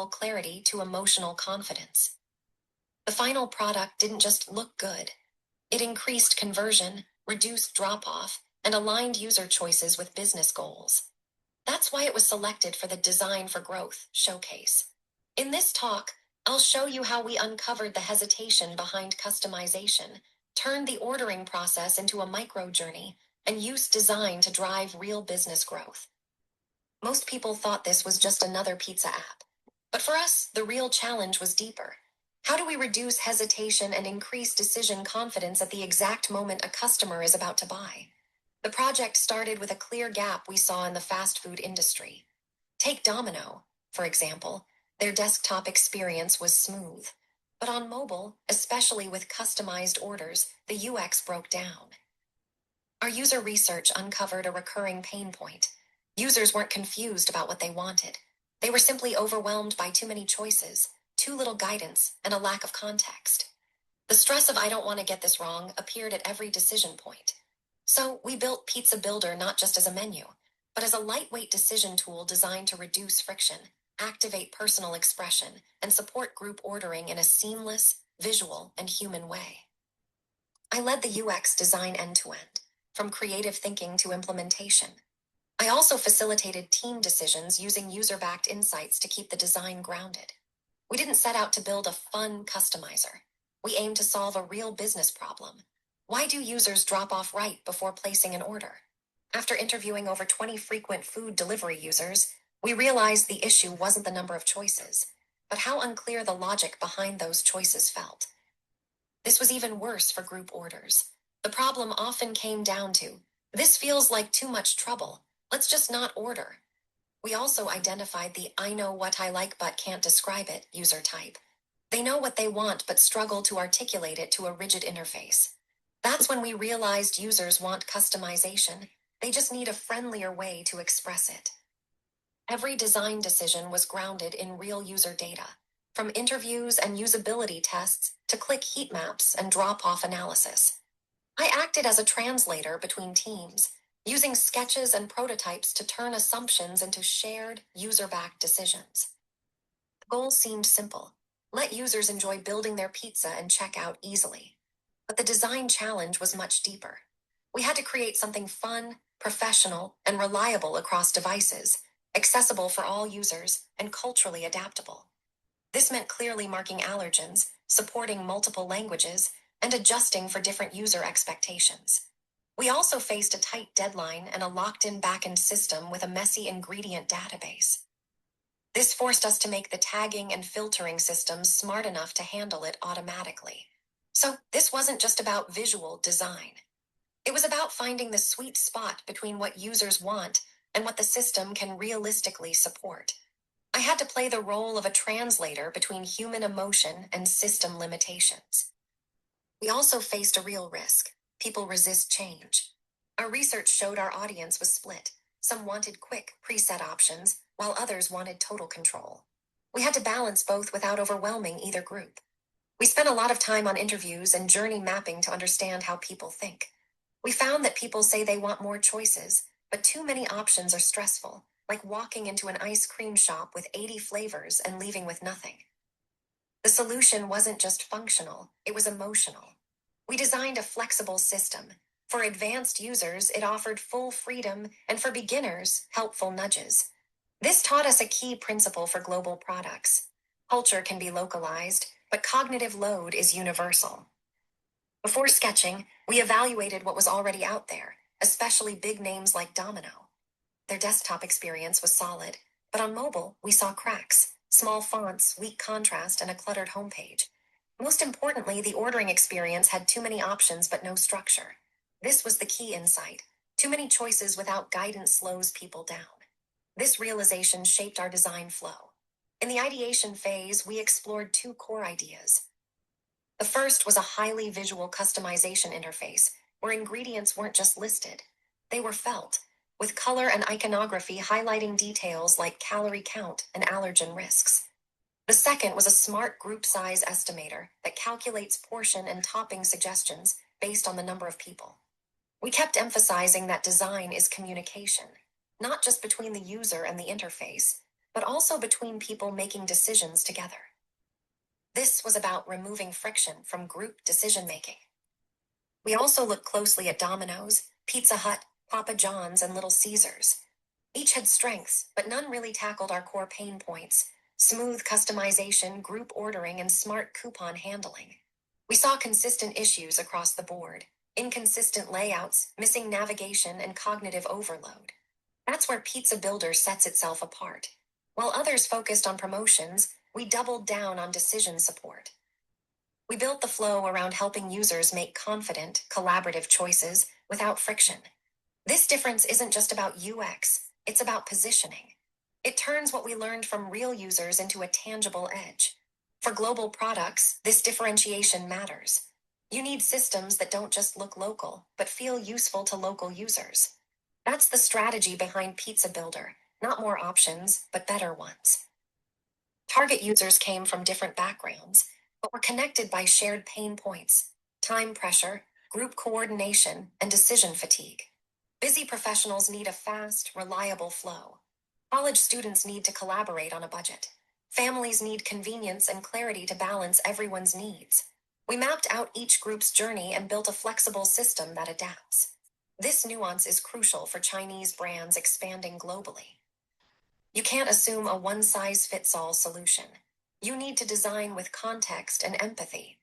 visual clarity to emotional confidence. The final product didn't just look good. It increased conversion, reduced drop-off, and aligned user choices with business goals. That's why it was selected for the Design for Growth showcase. In this talk, I'll show you how we uncovered the hesitation behind customization, turned the ordering process into a micro-journey, and used design to drive real business growth. Most people thought this was just another pizza app. But for us, the real challenge was deeper. How do we reduce hesitation and increase decision confidence at the exact moment a customer is about to buy? The project started with a clear gap we saw in the fast food industry. Take Domino, for example. Their desktop experience was smooth. But on mobile, especially with customized orders, the UX broke down. Our user research uncovered a recurring pain point. Users weren't confused about what they wanted. They were simply overwhelmed by too many choices, too little guidance, and a lack of context. The stress of "I don't want to get this wrong" appeared at every decision point. So we built Pizza Builder not just as a menu, but as a lightweight decision tool designed to reduce friction, activate personal expression, and support group ordering in a seamless, visual, and human way. I led the UX design end-to-end, from creative thinking to implementation. I also facilitated team decisions using user-backed insights to keep the design grounded. We didn't set out to build a fun customizer. We aimed to solve a real business problem. Why do users drop off right before placing an order? After interviewing over 20 frequent food delivery users, we realized the issue wasn't the number of choices, but how unclear the logic behind those choices felt. This was even worse for group orders. The problem often came down to, "This feels like too much trouble. Let's just not order." We also identified the "I know what I like but can't describe it" user type. They know what they want but struggle to articulate it to a rigid interface. That's when we realized users want customization. They just need a friendlier way to express it. Every design decision was grounded in real user data, from interviews and usability tests to click heat maps and drop-off analysis. I acted as a translator between teams, using sketches and prototypes to turn assumptions into shared, user-backed decisions. The goal seemed simple: let users enjoy building their pizza and check out easily. But the design challenge was much deeper. We had to create something fun, professional, and reliable across devices, accessible for all users, and culturally adaptable. This meant clearly marking allergens, supporting multiple languages, and adjusting for different user expectations. We also faced a tight deadline and a locked-in backend system with a messy ingredient database. This forced us to make the tagging and filtering systems smart enough to handle it automatically. So this wasn't just about visual design. It was about finding the sweet spot between what users want and what the system can realistically support. I had to play the role of a translator between human emotion and system limitations. We also faced a real risk. People resist change. Our research showed our audience was split. Some wanted quick, preset options, while others wanted total control. We had to balance both without overwhelming either group. We spent a lot of time on interviews and journey mapping to understand how people think. We found that people say they want more choices, but too many options are stressful, like walking into an ice cream shop with 80 flavors and leaving with nothing. The solution wasn't just functional, it was emotional. We designed a flexible system. For advanced users, it offered full freedom, and for beginners, helpful nudges. This taught us a key principle for global products. Culture can be localized, but cognitive load is universal. Before sketching, we evaluated what was already out there, especially big names like Domino. Their desktop experience was solid, but on mobile, we saw cracks, small fonts, weak contrast, and a cluttered homepage. Most importantly, the ordering experience had too many options but no structure. This was the key insight. Too many choices without guidance slows people down. This realization shaped our design flow. In the ideation phase, we explored two core ideas. The first was a highly visual customization interface, where ingredients weren't just listed. They were felt, with color and iconography highlighting details like calorie count and allergen risks. The second was a smart group size estimator that calculates portion and topping suggestions based on the number of people. We kept emphasizing that design is communication, not just between the user and the interface, but also between people making decisions together. This was about removing friction from group decision making. We also looked closely at Domino's, Pizza Hut, Papa John's, and Little Caesars. Each had strengths, but none really tackled our core pain points: smooth customization, group ordering, and smart coupon handling. We saw consistent issues across the board: inconsistent layouts, missing navigation, and cognitive overload. That's where Pizza Builder sets itself apart. While others focused on promotions, we doubled down on decision support. We built the flow around helping users make confident, collaborative choices without friction. This difference isn't just about UX, it's about positioning. It turns what we learned from real users into a tangible edge. For global products, this differentiation matters. You need systems that don't just look local, but feel useful to local users. That's the strategy behind Pizza Builder: not more options, but better ones. Target users came from different backgrounds, but were connected by shared pain points: time pressure, group coordination, and decision fatigue. Busy professionals need a fast, reliable flow. College students need to collaborate on a budget. Families need convenience and clarity to balance everyone's needs. We mapped out each group's journey and built a flexible system that adapts. This nuance is crucial for Chinese brands expanding globally. You can't assume a one-size-fits-all solution. You need to design with context and empathy.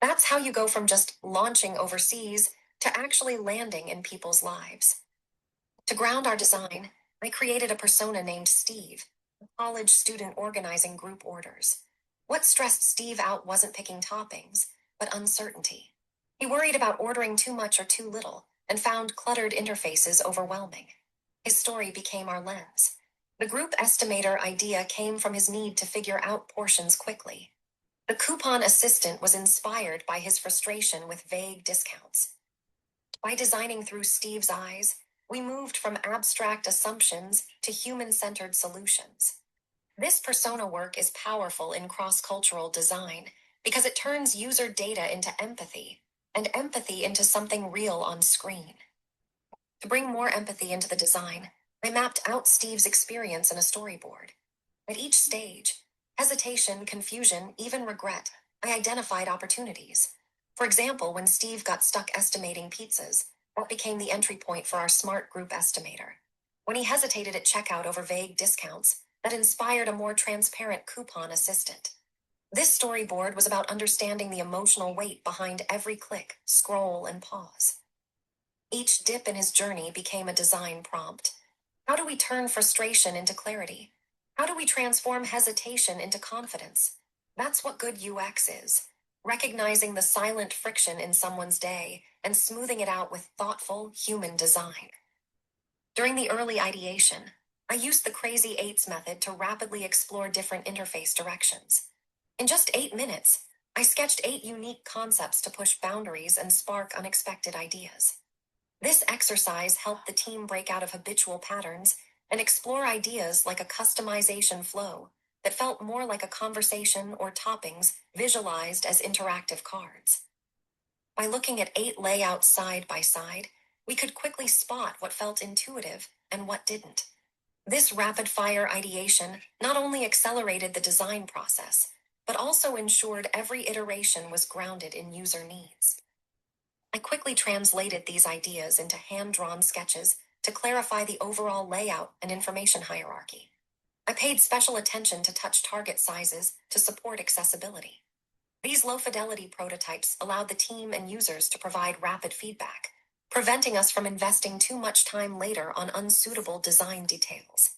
That's how you go from just launching overseas to actually landing in people's lives. To ground our design, I created a persona named Steve, a college student organizing group orders. What stressed Steve out wasn't picking toppings, but uncertainty. He worried about ordering too much or too little and found cluttered interfaces overwhelming. His story became our lens. The group estimator idea came from his need to figure out portions quickly. The coupon assistant was inspired by his frustration with vague discounts. By designing through Steve's eyes, we moved from abstract assumptions to human-centered solutions. This persona work is powerful in cross-cultural design because it turns user data into empathy, and empathy into something real on screen. To bring more empathy into the design, I mapped out Steve's experience in a storyboard. At each stage, hesitation, confusion, even regret, I identified opportunities. For example, when Steve got stuck estimating pizzas, that became the entry point for our smart group estimator. When he hesitated at checkout over vague discounts, that inspired a more transparent coupon assistant. This storyboard was about understanding the emotional weight behind every click, scroll, and pause. Each dip in his journey became a design prompt. How do we turn frustration into clarity? How do we transform hesitation into confidence? That's what good UX is: recognizing the silent friction in someone's day and smoothing it out with thoughtful, human design. During the early ideation, I used the Crazy Eights method to rapidly explore different interface directions. In just 8 minutes, I sketched 8 unique concepts to push boundaries and spark unexpected ideas. This exercise helped the team break out of habitual patterns and explore ideas like a customization flow that felt more like a conversation or toppings visualized as interactive cards. By looking at 8 layouts side by side, we could quickly spot what felt intuitive and what didn't. This rapid-fire ideation not only accelerated the design process, but also ensured every iteration was grounded in user needs. I quickly translated these ideas into hand-drawn sketches to clarify the overall layout and information hierarchy. I paid special attention to touch target sizes to support accessibility. These low-fidelity prototypes allowed the team and users to provide rapid feedback, preventing us from investing too much time later on unsuitable design details.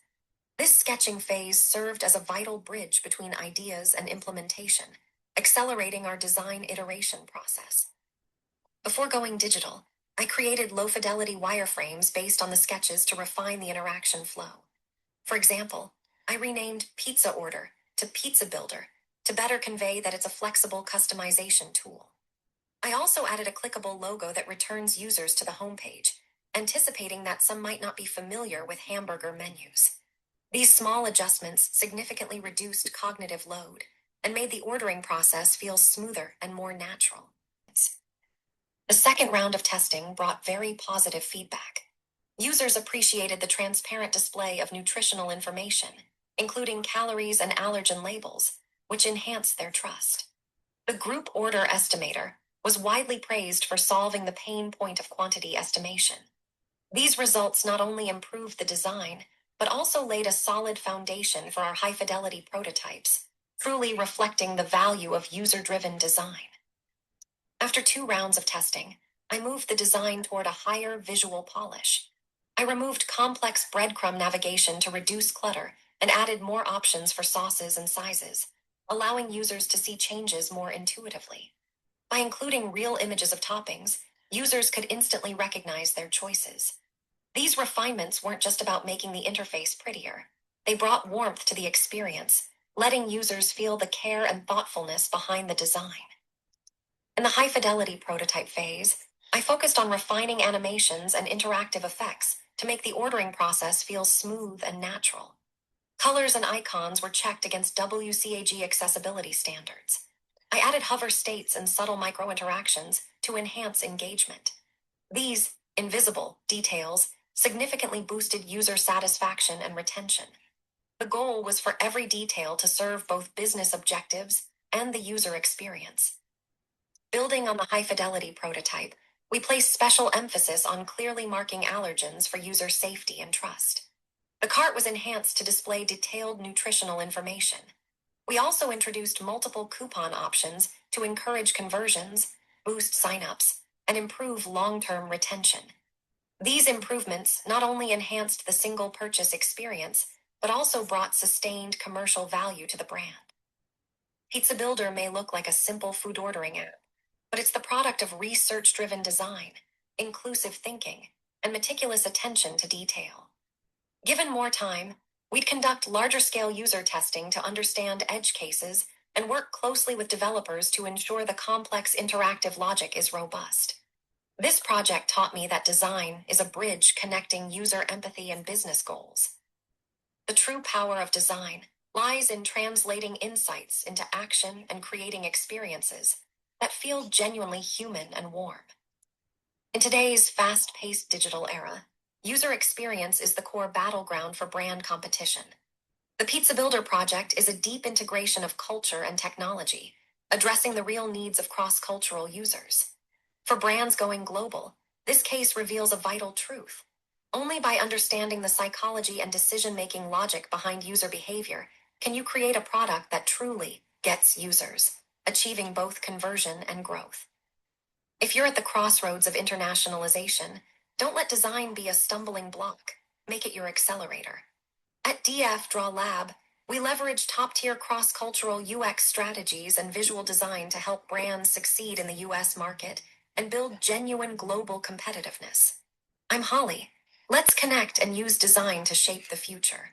This sketching phase served as a vital bridge between ideas and implementation, accelerating our design iteration process. Before going digital, I created low-fidelity wireframes based on the sketches to refine the interaction flow. For example, I renamed Pizza Order to Pizza Builder to better convey that it's a flexible customization tool. I also added a clickable logo that returns users to the homepage, anticipating that some might not be familiar with hamburger menus. These small adjustments significantly reduced cognitive load and made the ordering process feel smoother and more natural. The second round of testing brought very positive feedback. Users appreciated the transparent display of nutritional information, including calories and allergen labels, which enhanced their trust. The group order estimator was widely praised for solving the pain point of quantity estimation. These results not only improved the design, but also laid a solid foundation for our high-fidelity prototypes, truly reflecting the value of user-driven design. After 2 rounds of testing, I moved the design toward a higher visual polish. I removed complex breadcrumb navigation to reduce clutter and added more options for sauces and sizes, allowing users to see changes more intuitively. By including real images of toppings, users could instantly recognize their choices. These refinements weren't just about making the interface prettier. They brought warmth to the experience, letting users feel the care and thoughtfulness behind the design. In the high-fidelity prototype phase, I focused on refining animations and interactive effects to make the ordering process feel smooth and natural. Colors and icons were checked against WCAG accessibility standards. I added hover states and subtle micro-interactions to enhance engagement. These invisible details significantly boosted user satisfaction and retention. The goal was for every detail to serve both business objectives and the user experience. Building on the high-fidelity prototype, we placed special emphasis on clearly marking allergens for user safety and trust. The cart was enhanced to display detailed nutritional information. We also introduced multiple coupon options to encourage conversions, boost signups, and improve long-term retention. These improvements not only enhanced the single purchase experience, but also brought sustained commercial value to the brand. Pizza Builder may look like a simple food ordering app, but it's the product of research-driven design, inclusive thinking, and meticulous attention to detail. Given more time, we'd conduct larger-scale user testing to understand edge cases and work closely with developers to ensure the complex interactive logic is robust. This project taught me that design is a bridge connecting user empathy and business goals. The true power of design lies in translating insights into action and creating experiences that feel genuinely human and warm. In today's fast-paced digital era, user experience is the core battleground for brand competition. The Pizza Builder project is a deep integration of culture and technology, addressing the real needs of cross-cultural users. For brands going global, this case reveals a vital truth. Only by understanding the psychology and decision-making logic behind user behavior can you create a product that truly gets users, achieving both conversion and growth. If you're at the crossroads of internationalization, don't let design be a stumbling block. Make it your accelerator. At DF Draw Lab, we leverage top-tier cross-cultural UX strategies and visual design to help brands succeed in the US market and build genuine global competitiveness. I'm Holly. Let's connect and use design to shape the future.